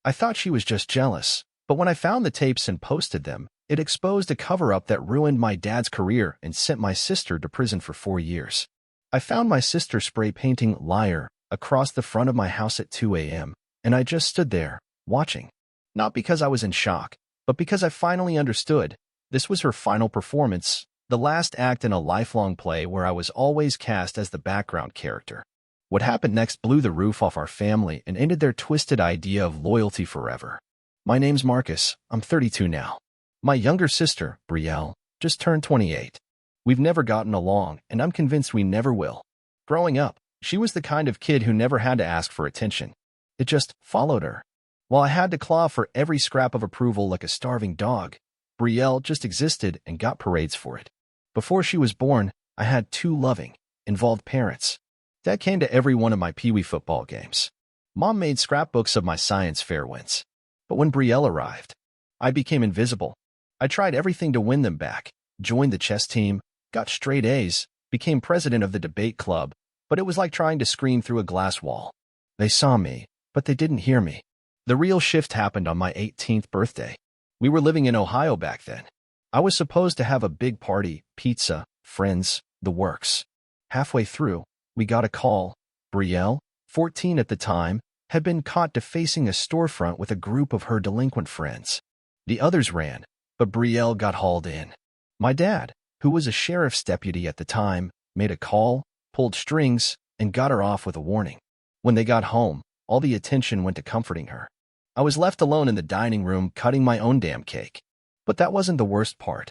I thought she was just jealous, but when I found the tapes and posted them, it exposed a cover-up that ruined my dad's career and sent my sister to prison for 4 years. I found my sister spray painting "liar" across the front of my house at 2 a.m., and I just stood there, watching. Not because I was in shock, but because I finally understood. This was her final performance, the last act in a lifelong play where I was always cast as the background character. What happened next blew the roof off our family and ended their twisted idea of loyalty forever. My name's Marcus. I'm 32 now. My younger sister, Brielle, just turned 28. We've never gotten along, and I'm convinced we never will. Growing up, she was the kind of kid who never had to ask for attention. It just followed her. While I had to claw for every scrap of approval like a starving dog, Brielle just existed and got parades for it. Before she was born, I had 2 loving, involved parents. Dad came to every one of my Pee-wee football games. Mom made scrapbooks of my science fair wins. But when Brielle arrived, I became invisible. I tried everything to win them back, joined the chess team, got straight A's, became president of the debate club, but it was like trying to scream through a glass wall. They saw me, but they didn't hear me. The real shift happened on my 18th birthday. We were living in Ohio back then. I was supposed to have a big party, pizza, friends, the works. Halfway through, we got a call. Brielle, 14 at the time, had been caught defacing a storefront with a group of her delinquent friends. The others ran, but Brielle got hauled in. My dad, who was a sheriff's deputy at the time, made a call, pulled strings, and got her off with a warning. When they got home, all the attention went to comforting her. I was left alone in the dining room cutting my own damn cake. But that wasn't the worst part.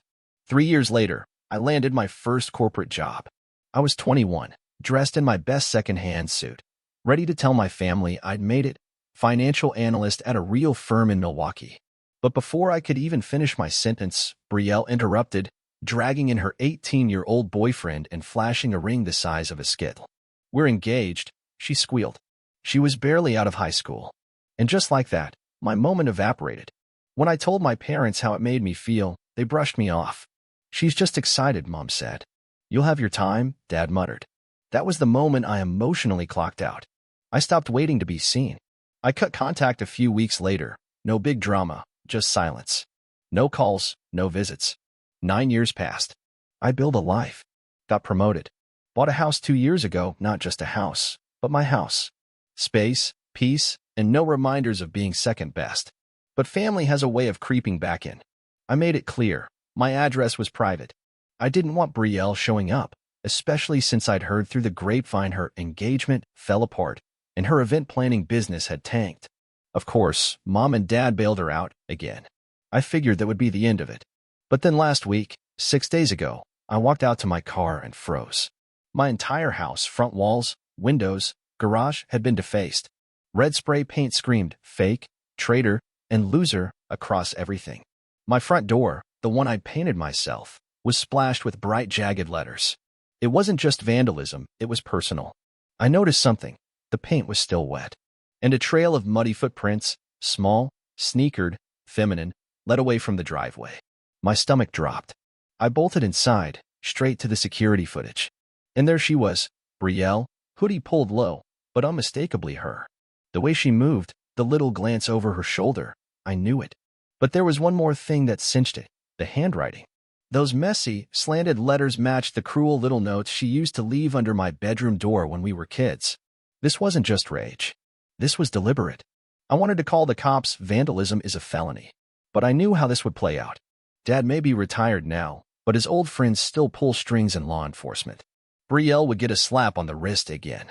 3 years later, I landed my first corporate job. I was 21. Dressed in my best second-hand suit, ready to tell my family I'd made it, financial analyst at a real firm in Milwaukee. But before I could even finish my sentence, Brielle interrupted, dragging in her 18-year-old boyfriend and flashing a ring the size of a skittle. "We're engaged," she squealed. She was barely out of high school. And just like that, my moment evaporated. When I told my parents how it made me feel, they brushed me off. "She's just excited," Mom said. "You'll have your time," Dad muttered. That was the moment I emotionally clocked out. I stopped waiting to be seen. I cut contact a few weeks later. No big drama, just silence. No calls, no visits. 9 years passed. I built a life. Got promoted. Bought a house 2 years ago, not just a house, but my house. Space, peace, and no reminders of being second best. But family has a way of creeping back in. I made it clear. My address was private. I didn't want Brielle showing up, especially since I'd heard through the grapevine her engagement fell apart and her event planning business had tanked. Of course, Mom and Dad bailed her out again. I figured that would be the end of it. But then last week, 6 days ago, I walked out to my car and froze. My entire house, front walls, windows, garage had been defaced. Red spray paint screamed fake, traitor, and loser across everything. My front door, the one I'd painted myself, was splashed with bright, jagged letters. It wasn't just vandalism, it was personal. I noticed something. The paint was still wet. And a trail of muddy footprints, small, sneakered, feminine, led away from the driveway. My stomach dropped. I bolted inside, straight to the security footage. And there she was, Brielle, hoodie pulled low, but unmistakably her. The way she moved, the little glance over her shoulder, I knew it. But there was one more thing that cinched it, the handwriting. Those messy, slanted letters matched the cruel little notes she used to leave under my bedroom door when we were kids. This wasn't just rage. This was deliberate. I wanted to call the cops. Vandalism is a felony. But I knew how this would play out. Dad may be retired now, but his old friends still pull strings in law enforcement. Brielle would get a slap on the wrist again.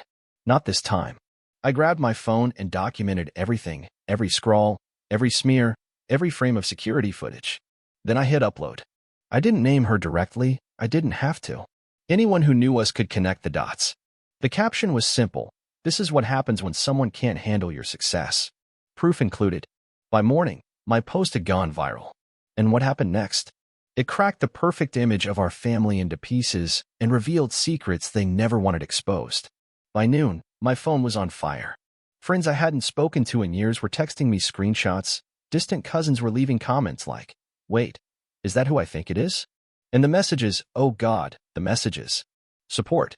Not this time. I grabbed my phone and documented everything, every scrawl, every smear, every frame of security footage. Then I hit upload. I didn't name her directly. I didn't have to. Anyone who knew us could connect the dots. The caption was simple. This is what happens when someone can't handle your success. Proof included. By morning, my post had gone viral. And what happened next? It cracked the perfect image of our family into pieces and revealed secrets they never wanted exposed. By noon, my phone was on fire. Friends I hadn't spoken to in years were texting me screenshots. Distant cousins were leaving comments like, "Wait, is that who I think it is?" And the messages, oh God, the messages. Support.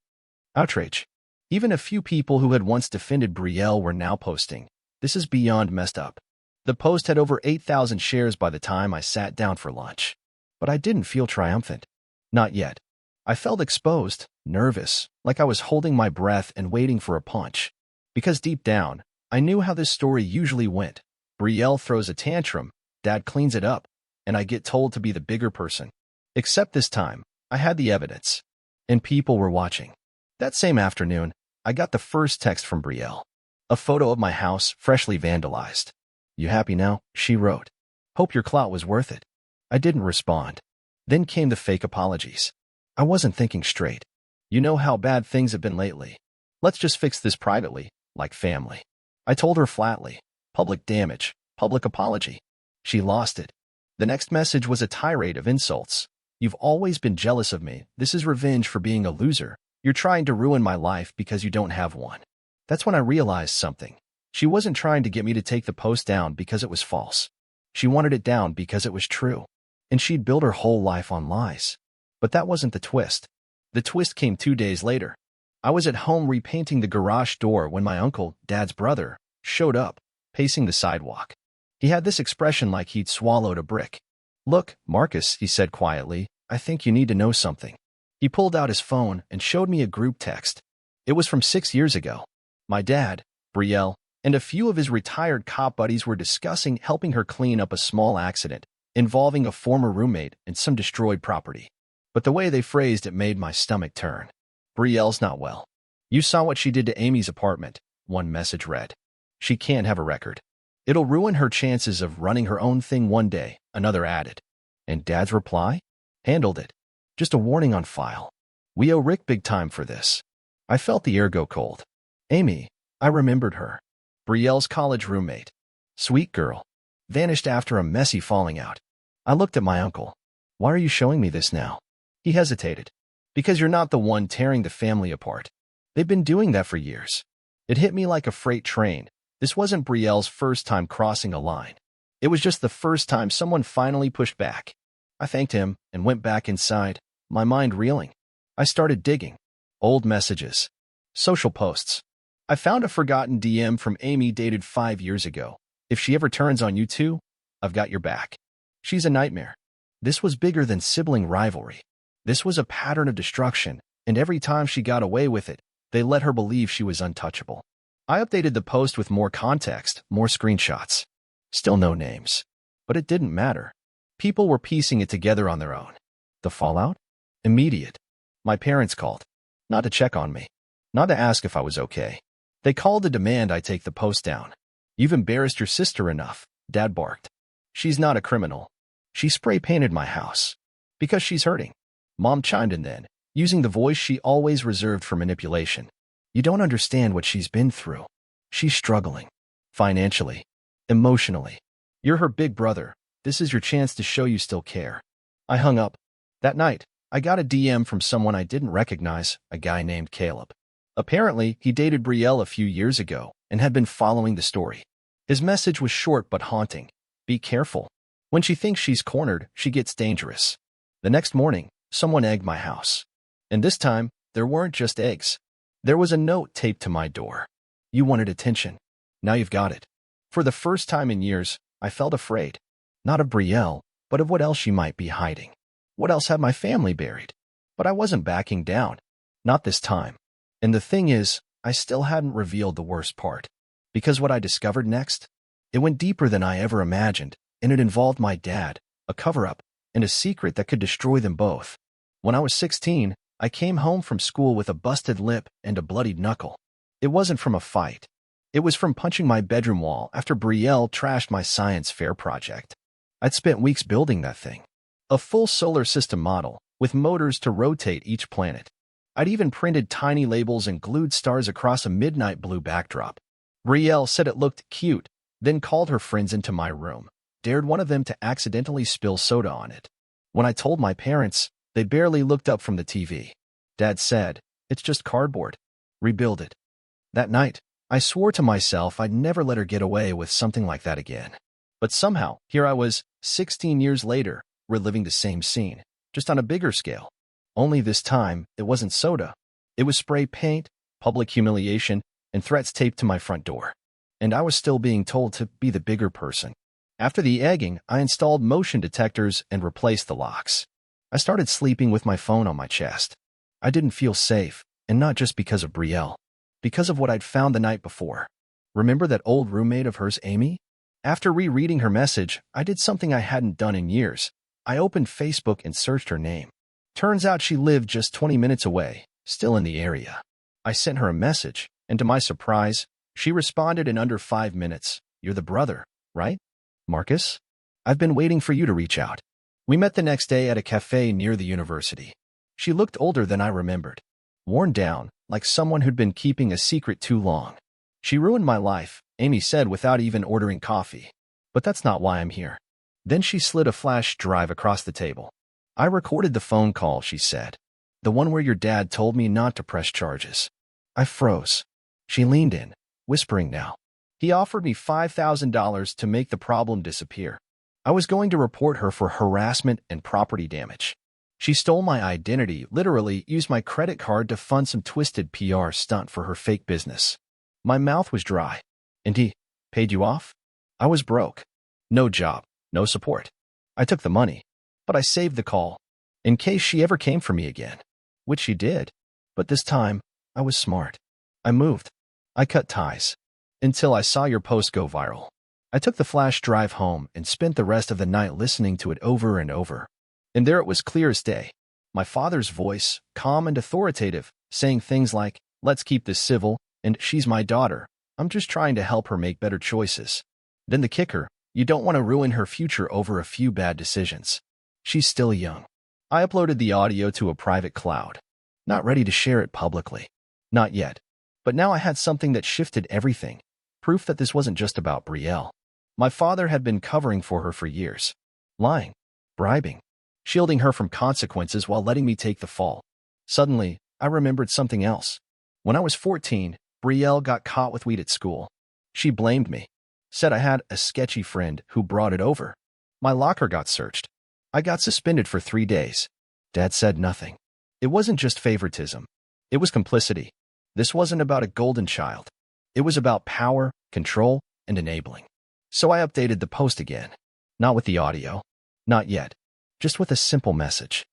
Outrage. Even a few people who had once defended Brielle were now posting, "This is beyond messed up." The post had over 8,000 shares by the time I sat down for lunch. But I didn't feel triumphant. Not yet. I felt exposed, nervous, like I was holding my breath and waiting for a punch. Because deep down, I knew how this story usually went. Brielle throws a tantrum, Dad cleans it up, and I get told to be the bigger person. Except this time, I had the evidence. And people were watching. That same afternoon, I got the first text from Brielle. A photo of my house, freshly vandalized. "You happy now?" she wrote. "Hope your clout was worth it." I didn't respond. Then came the fake apologies. I wasn't thinking straight. "You know how bad things have been lately. Let's just fix this privately, like family." I told her flatly. Public damage, public apology. She lost it. The next message was a tirade of insults. "You've always been jealous of me. This is revenge for being a loser. You're trying to ruin my life because you don't have one." That's when I realized something. She wasn't trying to get me to take the post down because it was false. She wanted it down because it was true. And she'd built her whole life on lies. But that wasn't the twist. The twist came 2 days later. I was at home repainting the garage door when my uncle, Dad's brother, showed up, pacing the sidewalk. He had this expression like he'd swallowed a brick. "Look, Marcus," he said quietly, "I think you need to know something." He pulled out his phone and showed me a group text. It was from 6 years ago. My dad, Brielle, and a few of his retired cop buddies were discussing helping her clean up a small accident involving a former roommate and some destroyed property. But the way they phrased it made my stomach turn. "Brielle's not well. You saw what she did to Amy's apartment," one message read. "She can't have a record. It'll ruin her chances of running her own thing one day," another added. And Dad's reply? "Handled it. Just a warning on file. We owe Rick big time for this." I felt the air go cold. Amy, I remembered her. Brielle's college roommate. Sweet girl. Vanished after a messy falling out. I looked at my uncle. "Why are you showing me this now?" He hesitated. "Because you're not the one tearing the family apart. They've been doing that for years." It hit me like a freight train. This wasn't Brielle's first time crossing a line. It was just the first time someone finally pushed back. I thanked him and went back inside, my mind reeling. I started digging. Old messages. Social posts. I found a forgotten DM from Amy dated 5 years ago. "If she ever turns on you too, I've got your back. She's a nightmare." This was bigger than sibling rivalry. This was a pattern of destruction, and every time she got away with it, they let her believe she was untouchable. I updated the post with more context, more screenshots. Still no names. But it didn't matter. People were piecing it together on their own. The fallout? Immediate. My parents called. Not to check on me. Not to ask if I was okay. They called to demand I take the post down. "You've embarrassed your sister enough," Dad barked. "She's not a criminal. She spray-painted my house. Because she's hurting." Mom chimed in then, using the voice she always reserved for manipulation. "You don't understand what she's been through. She's struggling. Financially. Emotionally. You're her big brother. This is your chance to show you still care." I hung up. That night, I got a DM from someone I didn't recognize, a guy named Caleb. Apparently, he dated Brielle a few years ago and had been following the story. His message was short but haunting. "Be careful. When she thinks she's cornered, she gets dangerous." The next morning, someone egged my house. And this time, there weren't just eggs. There was a note taped to my door. "You wanted attention. Now you've got it." For the first time in years, I felt afraid. Not of Brielle, but of what else she might be hiding. What else had my family buried? But I wasn't backing down. Not this time. And the thing is, I still hadn't revealed the worst part. Because what I discovered next? It went deeper than I ever imagined, and it involved my dad, a cover-up, and a secret that could destroy them both. When I was 16, I came home from school with a busted lip and a bloodied knuckle. It wasn't from a fight. It was from punching my bedroom wall after Brielle trashed my science fair project. I'd spent weeks building that thing. A full solar system model, with motors to rotate each planet. I'd even printed tiny labels and glued stars across a midnight blue backdrop. Brielle said it looked cute, then called her friends into my room, dared one of them to accidentally spill soda on it. When I told my parents, they barely looked up from the TV. Dad said, "It's just cardboard. Rebuild it." That night, I swore to myself I'd never let her get away with something like that again. But somehow, here I was, 16 years later, reliving the same scene, just on a bigger scale. Only this time, it wasn't soda. It was spray paint, public humiliation, and threats taped to my front door. and I was still being told to be the bigger person. After the egging, I installed motion detectors and replaced the locks. I started sleeping with my phone on my chest. I didn't feel safe, and not just because of Brielle. Because of what I'd found the night before. Remember that old roommate of hers, Amy? After rereading her message, I did something I hadn't done in years. I opened Facebook and searched her name. Turns out she lived just 20 minutes away, still in the area. I sent her a message, and to my surprise, she responded in under 5 minutes. "You're the brother, right? Marcus? I've been waiting for you to reach out." We met the next day at a cafe near the university. She looked older than I remembered. Worn down, like someone who'd been keeping a secret too long. "She ruined my life," Amy said without even ordering coffee. "But that's not why I'm here." Then she slid a flash drive across the table. "I recorded the phone call," she said. "The one where your dad told me not to press charges." I froze. She leaned in, whispering now. "He offered me $5,000 to make the problem disappear. I was going to report her for harassment and property damage. She stole my identity, literally used my credit card to fund some twisted PR stunt for her fake business." My mouth was dry. "And he paid you off?" I was broke. No job, no support. I took the money, but I saved the call, in case she ever came for me again. Which she did. But this time, I was smart. I moved. I cut ties. Until I saw your post go viral. I took the flash drive home and spent the rest of the night listening to it over and over. And there it was clear as day. My father's voice, calm and authoritative, saying things like, "Let's keep this civil," and "She's my daughter. I'm just trying to help her make better choices." Then the kicker, you don't want to ruin her future over a few bad decisions. She's still young. I uploaded the audio to a private cloud. Not ready to share it publicly. Not yet. But now I had something that shifted everything. Proof that this wasn't just about Brielle. My father had been covering for her for years. Lying. Bribing. Shielding her from consequences while letting me take the fall. Suddenly, I remembered something else. When I was 14, Brielle got caught with weed at school. She blamed me. Said I had a sketchy friend who brought it over. My locker got searched. I got suspended for 3 days. Dad said nothing. It wasn't just favoritism. It was complicity. This wasn't about a golden child. It was about power, control, and enabling. So I updated the post again. Not with the audio. Not yet. Just with a simple message.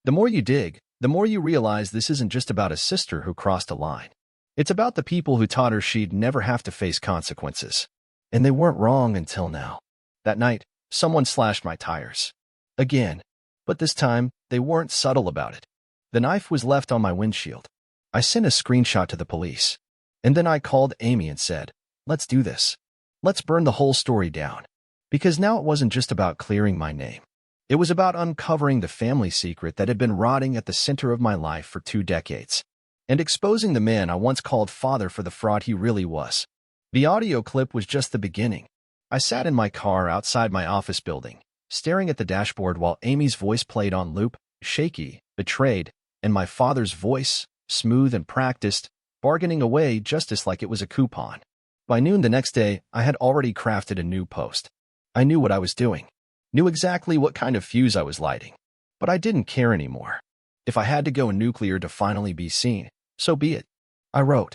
The more you dig, the more you realize this isn't just about a sister who crossed a line. It's about the people who taught her she'd never have to face consequences. And they weren't wrong until now. That night, someone slashed my tires. Again. But this time, they weren't subtle about it. The knife was left on my windshield. I sent a screenshot to the police. And then I called Amy and said, "Let's do this. Let's burn the whole story down." Because now it wasn't just about clearing my name. It was about uncovering the family secret that had been rotting at the center of my life for 2 decades. And exposing the man I once called father for the fraud he really was. The audio clip was just the beginning. I sat in my car outside my office building, staring at the dashboard while Amy's voice played on loop, shaky, betrayed, and my father's voice, smooth and practiced, bargaining away justice like it was a coupon. By noon the next day, I had already crafted a new post. I knew what I was doing. Knew exactly what kind of fuse I was lighting. But I didn't care anymore. If I had to go nuclear to finally be seen, so be it. I wrote,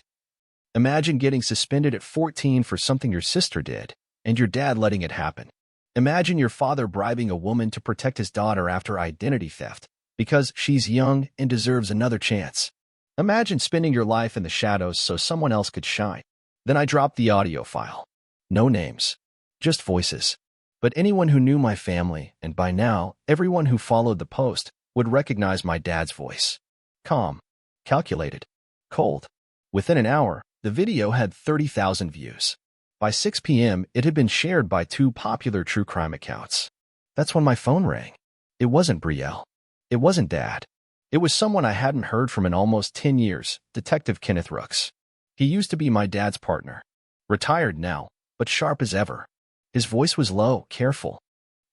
"Imagine getting suspended at 14 for something your sister did, and your dad letting it happen. Imagine your father bribing a woman to protect his daughter after identity theft, because she's young and deserves another chance. Imagine spending your life in the shadows so someone else could shine." Then I dropped the audio file. No names. Just voices. But anyone who knew my family, and by now, everyone who followed the post, would recognize my dad's voice. Calm. Calculated. Cold. Within an hour, the video had 30,000 views. By 6 p.m., it had been shared by 2 popular true crime accounts. That's when my phone rang. It wasn't Brielle. It wasn't Dad. It was someone I hadn't heard from in almost 10 years, Detective Kenneth Rooks. He used to be my dad's partner. Retired now, but sharp as ever. His voice was low, careful.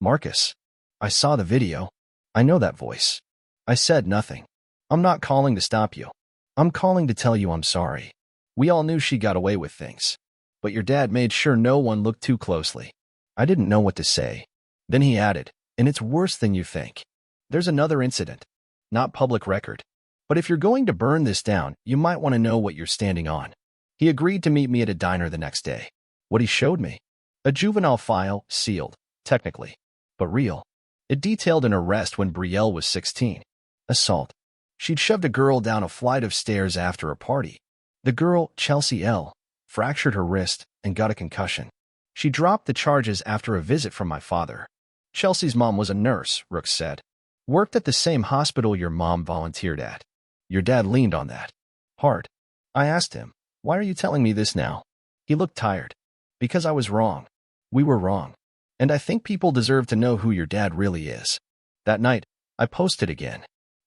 "Marcus, I saw the video. I know that voice." I said nothing. "I'm not calling to stop you. I'm calling to tell you I'm sorry. We all knew she got away with things. But your dad made sure no one looked too closely." I didn't know what to say. Then he added, "And it's worse than you think. There's another incident. Not public record. But if you're going to burn this down, you might want to know what you're standing on." He agreed to meet me at a diner the next day. What he showed me. A juvenile file, sealed, technically, but real. It detailed an arrest when Brielle was 16. Assault. She'd shoved a girl down a flight of stairs after a party. The girl, Chelsea L., fractured her wrist and got a concussion. She dropped the charges after a visit from my father. Chelsea's mom was a nurse, Rooks said. Worked at the same hospital your mom volunteered at. Your dad leaned on that. Hard. I asked him, why are you telling me this now? He looked tired. Because I was wrong. We were wrong. And I think people deserve to know who your dad really is. That night, I posted again.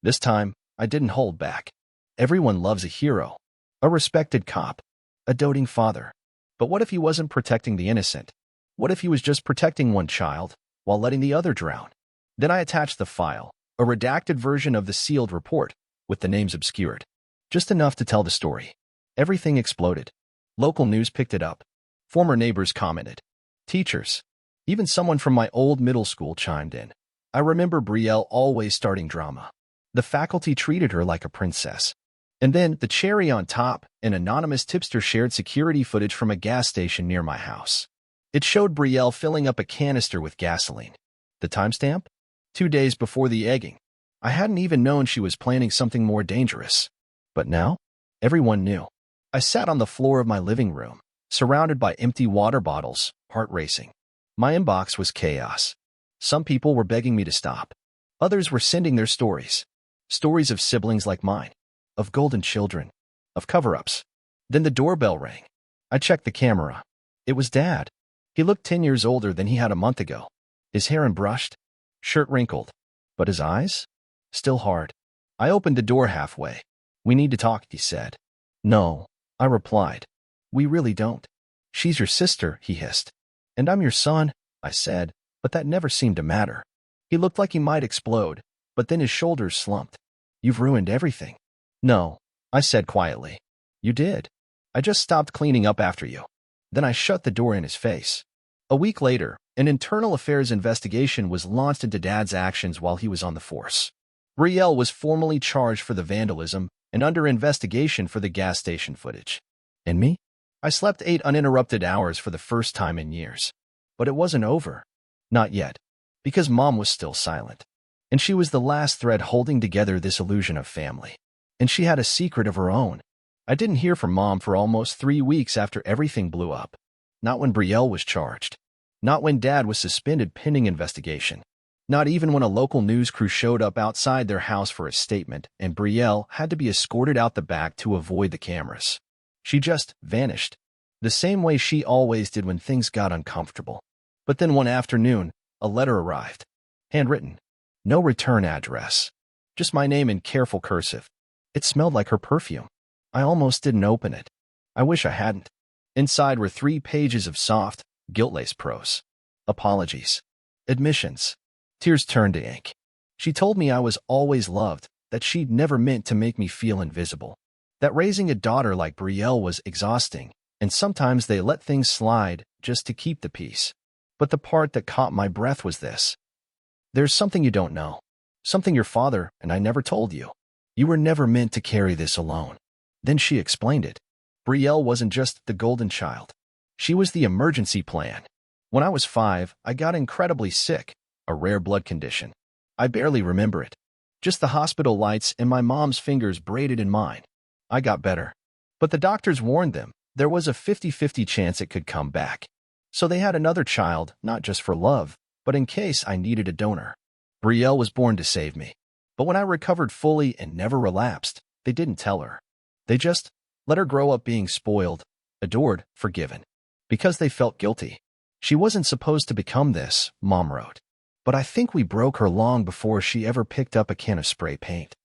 This time, I didn't hold back. Everyone loves a hero. A respected cop. A doting father. But what if he wasn't protecting the innocent? What if he was just protecting one child, while letting the other drown? Then I attached the file, a redacted version of the sealed report, with the names obscured. Just enough to tell the story. Everything exploded. Local news picked it up. Former neighbors commented. Teachers. Even someone from my old middle school chimed in. I remember Brielle always starting drama. The faculty treated her like a princess. And then, the cherry on top, an anonymous tipster shared security footage from a gas station near my house. It showed Brielle filling up a canister with gasoline. The timestamp? 2 days before the egging. I hadn't even known she was planning something more dangerous. But now? Everyone knew. I sat on the floor of my living room, surrounded by empty water bottles, heart racing. My inbox was chaos. Some people were begging me to stop. Others were sending their stories. Stories of siblings like mine. Of golden children. Of cover-ups. Then the doorbell rang. I checked the camera. It was Dad. He looked 10 years older than he had a month ago. His hair unbrushed. Shirt wrinkled. But his eyes? Still hard. I opened the door halfway. We need to talk, he said. No, I replied. We really don't. She's your sister, he hissed. And I'm your son, I said, but that never seemed to matter. He looked like he might explode, but then his shoulders slumped. You've ruined everything. No, I said quietly. You did. I just stopped cleaning up after you. Then I shut the door in his face. A week later, an internal affairs investigation was launched into Dad's actions while he was on the force. Brielle was formally charged for the vandalism and under investigation for the gas station footage. And me? I slept 8 uninterrupted hours for the first time in years. But it wasn't over. Not yet. Because Mom was still silent. And she was the last thread holding together this illusion of family. And she had a secret of her own. I didn't hear from Mom for almost 3 weeks after everything blew up. Not when Brielle was charged. Not when Dad was suspended pending investigation. Not even when a local news crew showed up outside their house for a statement and Brielle had to be escorted out the back to avoid the cameras. She just vanished. The same way she always did when things got uncomfortable. But then one afternoon, a letter arrived. Handwritten. No return address. Just my name in careful cursive. It smelled like her perfume. I almost didn't open it. I wish I hadn't. Inside were 3 pages of soft, guilt-laced prose. Apologies. Admissions. Tears turned to ink. She told me I was always loved, that she'd never meant to make me feel invisible. That raising a daughter like Brielle was exhausting, and sometimes they let things slide just to keep the peace. But the part that caught my breath was this. There's something you don't know. Something your father and I never told you. You were never meant to carry this alone. Then she explained it. Brielle wasn't just the golden child. She was the emergency plan. When I was 5, I got incredibly sick, a rare blood condition. I barely remember it. Just the hospital lights and my mom's fingers braided in mine. I got better. But the doctors warned them there was a 50-50 chance it could come back. So they had another child, not just for love, but in case I needed a donor. Brielle was born to save me. But when I recovered fully and never relapsed, they didn't tell her. They just let her grow up being spoiled, adored, forgiven. Because they felt guilty. She wasn't supposed to become this, Mom wrote. But I think we broke her long before she ever picked up a can of spray paint.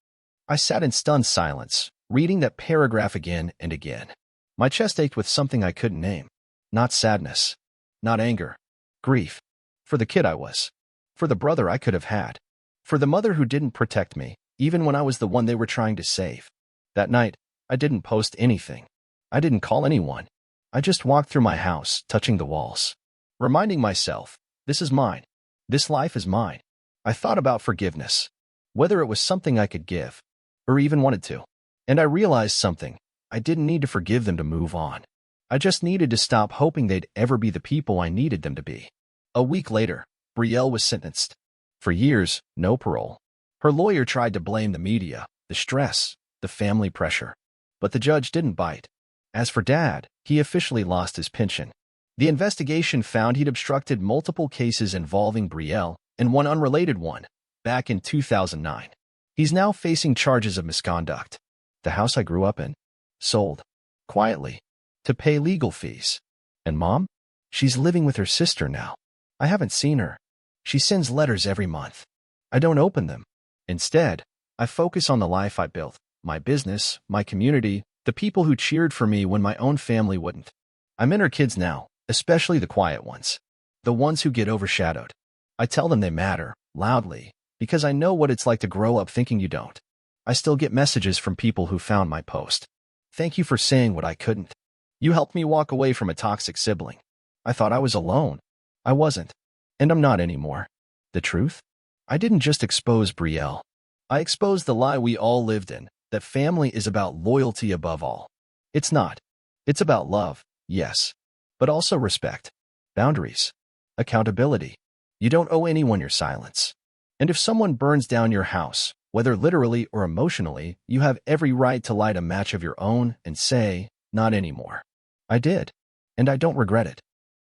I sat in stunned silence, reading that paragraph again and again. My chest ached with something I couldn't name. Not sadness. Not anger. Grief. For the kid I was. For the brother I could have had. For the mother who didn't protect me, even when I was the one they were trying to save. That night, I didn't post anything. I didn't call anyone. I just walked through my house, touching the walls. Reminding myself, this is mine. This life is mine. I thought about forgiveness. Whether it was something I could give. Or even wanted to. And I realized something. I didn't need to forgive them to move on. I just needed to stop hoping they'd ever be the people I needed them to be. A week later, Brielle was sentenced. For years, no parole. Her lawyer tried to blame the media, the stress, the family pressure. But the judge didn't bite. As for Dad, he officially lost his pension. The investigation found he'd obstructed multiple cases involving Brielle and one unrelated one, back in 2009. He's now facing charges of misconduct. The house I grew up in, sold, quietly, to pay legal fees. And Mom? She's living with her sister now. I haven't seen her. She sends letters every month. I don't open them. Instead, I focus on the life I built, my business, my community, the people who cheered for me when my own family wouldn't. I'm in her kids now, especially the quiet ones, the ones who get overshadowed. I tell them they matter, loudly, because I know what it's like to grow up thinking you don't. I still get messages from people who found my post. Thank you for saying what I couldn't. You helped me walk away from a toxic sibling. I thought I was alone. I wasn't. And I'm not anymore. The truth? I didn't just expose Brielle. I exposed the lie we all lived in, that family is about loyalty above all. It's not. It's about love, yes, but also respect, boundaries, accountability. You don't owe anyone your silence. And if someone burns down your house, whether literally or emotionally, you have every right to light a match of your own and say, not anymore. I did, and I don't regret it.